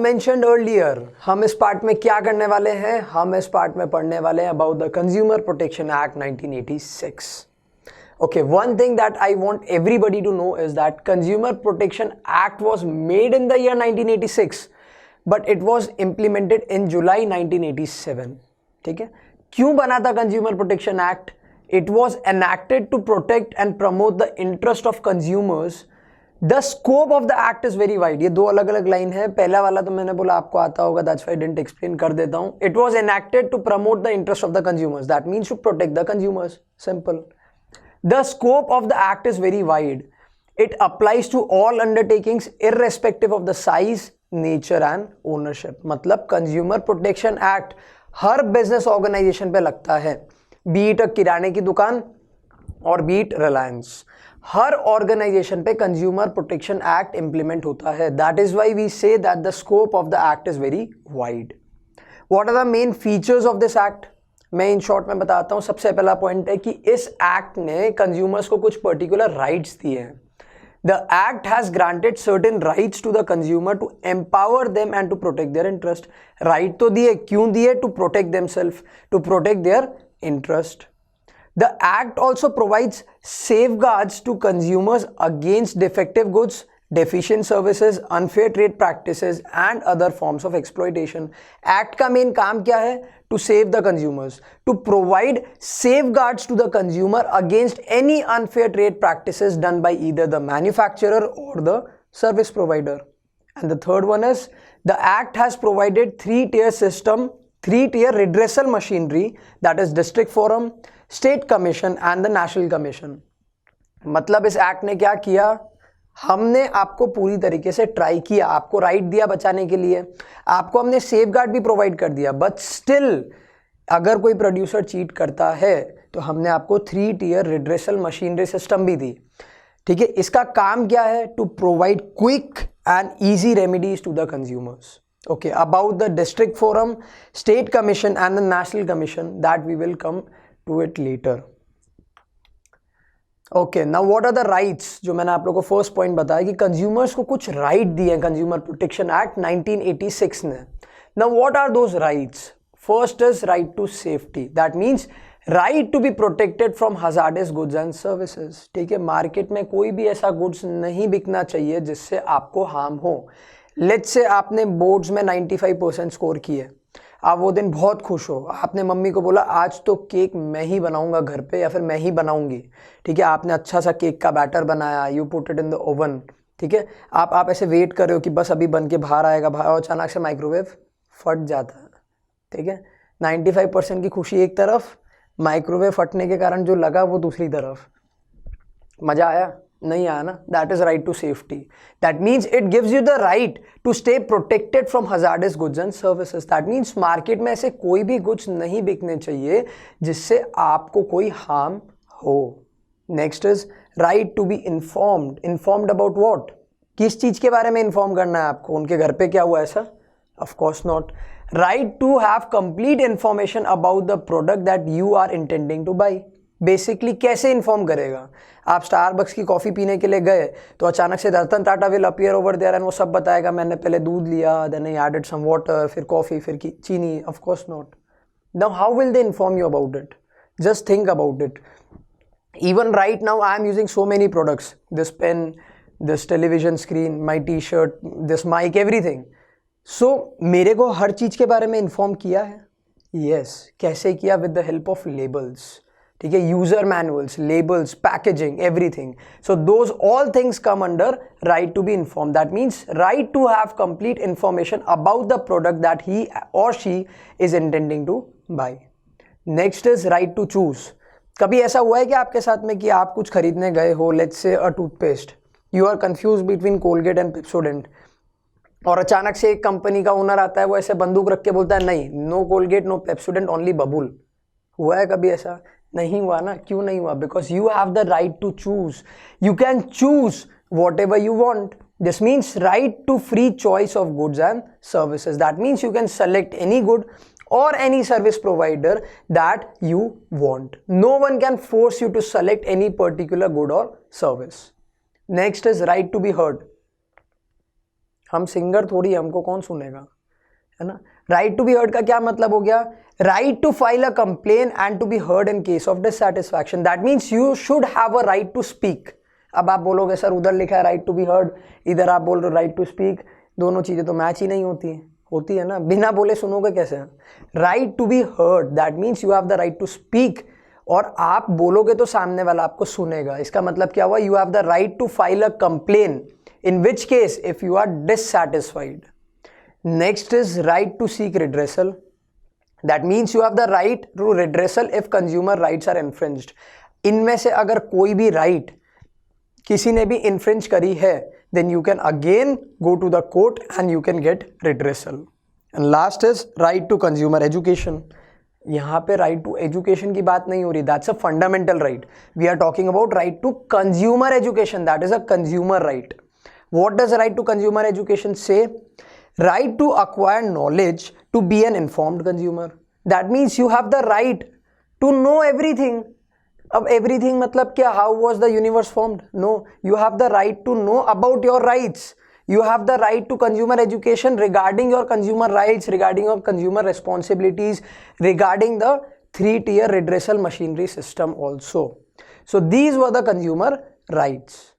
mentioned earlier, हम इस part में क्या करने वाले हैं? हम इस पार्ट में पढ़ने वाले हैं about the Consumer Protection Act 1986. Okay, one thing that I want everybody to know is that Consumer Protection Act was made in the year 1986, but it was implemented in July 1987. ठीक है? क्यों बना था Consumer Protection Act? It was enacted to protect and promote the interest of consumers. The scope of the act is very wide. ये दो अलग अलग line है. पहला वाला तो मैंने बोला आपको आता होगा, that's why I didn't explain, कर देता हूँ. It was enacted to promote the interest of the consumers. That means to protect the consumers. Simple. The scope of the act is very wide. It applies to all undertakings irrespective of the size, nature and ownership. मतलब Consumer Protection Act हर business organization पे लगता है. Be it a किराने की दुकान और be it Reliance. हर organization पे कंज्यूमर प्रोटेक्शन एक्ट इंप्लीमेंट होता है. That is why we say that the scope of the act is very wide. What are the main features of this act? मैं in short में बताता हूं. सबसे पहला पॉइंट है कि इस एक्ट ने कंज्यूमर्स को कुछ पर्टिकुलर राइट्स दिए हैं. The act has granted certain rights to the consumer to empower them and to protect their interest. Right तो दिए, क्यों दिए? To protect themselves, to protect their interest. The act also provides safeguards to consumers against defective goods, deficient services, unfair trade practices and other forms of exploitation. Act का main काम क्या है? To save the consumers, to provide safeguards to the consumer against any unfair trade practices done by either the manufacturer or the service provider. And the third one is the act has provided three-tier redressal machinery, that is district forum, state commission and the national commission. मतलब इस act ने क्या किया? हमने आपको पूरी तरीके से ट्राई किया, आपको राइट दिया बचाने के लिए, आपको हमने सेफ गार्ड भी प्रोवाइड कर दिया, बट स्टिल अगर कोई प्रोड्यूसर चीट करता है तो हमने आपको 3-tier रिड्रेसल मशीनरी सिस्टम भी दी. ठीक है? इसका काम क्या है? To provide quick and easy remedies to the consumers. Okay, about the district forum, state commission and the national commission, that we will come to it later. Okay, now what are the rights? जो मैंने आप लोगों को first point बताया कि consumers को कुछ right दिए हैं कंज्यूमर प्रोटेक्शन एक्ट 1986 ने. Now what are those rights? First is right to safety. That means right to be protected from hazardous goods and services. ठीक है? मार्केट में कोई भी ऐसा गुड्स नहीं बिकना चाहिए जिससे आपको हार्म हो. लेट्स से आपने बोर्ड्स में 95% स्कोर किए, आप वो दिन बहुत खुश हो, आपने मम्मी को बोला आज तो केक मैं ही बनाऊंगा घर पे या फिर मैं ही बनाऊंगी. ठीक है? आपने अच्छा सा केक का बैटर बनाया, you put it in the oven. ठीक है? आप ऐसे वेट कर रहे हो कि बस अभी बन के बाहर आएगा, और अचानक से माइक्रोवेव फट जाता है. ठीक है? 95% की खुशी एक तरफ, माइक्रोवेव फटने के कारण जो लगा वो दूसरी तरफ. मजा आया? नहीं आया ना. That is right to safety. That means it gives you the right to stay protected from hazardous goods and services. That means market में ऐसे कोई भी गुड्स नहीं बिकने चाहिए जिससे आपको कोई हार्म हो. Next is right to be informed. Informed about what? किस चीज के बारे में इन्फॉर्म करना है आपको? उनके घर पे क्या हुआ ऐसा? Of course not. Right to have complete information about the product that you are intending to buy. Basically कैसे इन्फॉर्म करेगा? आप स्टारबक्स की कॉफ़ी पीने के लिए गए तो अचानक से Ratan Tata will appear over there and वो सब बताएगा मैंने पहले दूध लिया, then I added some water, फिर कॉफ़ी, फिर चीनी. Of course not. Now how will they inform you about it? Just think about it. Even right now I am using so many products, this pen, this television screen, my T shirt, this mic, everything. So मेरे को हर चीज़ के बारे में inform किया है. Yes. कैसे किया? With the help of labels. ठीक है? User manuals, labels, packaging, everything. So those all things come under right to be inform. That means right to have complete information about the product that he और she is intending to buy. Next is right to choose. कभी ऐसा हुआ है कि आपके साथ में कि आप कुछ खरीदने गए हो, let's say a toothpaste, you are confuse between Colgate and Pepsodent, और अचानक से एक कंपनी का ओनर आता है, वो ऐसे बंदूक रख के बोलता है नहीं, no Colgate, no Pepsodent, only Babool. हुआ है कभी ऐसा? नहीं हुआ ना. क्यों नहीं हुआ? Because you have the right to choose. You can choose whatever you want. This means right to free choice of goods and services. That means you can select any good or any service provider that you want. No one can force you to select any particular good or service. Next is right to be heard. हम singer थोड़ी है, हमको कौन सुनेगा, है ना। Right to be heard का क्या मतलब हो गया, right to file a complain and to be heard in case of dissatisfaction, that means you should have a right to speak. अब आप बोलोगे सर उधर लिखा है राइट टू बी हर्ड, इधर आप बोल रहे हो राइट टू स्पीक, दोनों चीजें तो मैच ही नहीं होती है ना, बिना बोले सुनोगे कैसे। Right to be heard that means you have the right to speak, और आप बोलोगे तो सामने वाला आपको सुनेगा। इसका मतलब क्या हुआ, you have the right to file a complaint in which case if you are dissatisfied. Next is right to seek redressal, that means you have the right to redressal if consumer rights are infringed. इनमें से अगर कोई भी right किसी ने भी infringe करी है, then you can again go to the court and you can get redressal. And last is right to consumer education. यहाँ पे right to education की बात नहीं हो रही, that's a fundamental right. We are talking about right to consumer education, that is a consumer right. What does right to consumer education say? Right to acquire knowledge to be an informed consumer. That means you have the right to know everything. अब everything मतलब क्या, how was the universe formed, no, you have the right to know about your rights, you have the right to consumer education regarding your consumer rights, regarding your consumer responsibilities, regarding the 3-tier redressal machinery system also. So these were the consumer rights.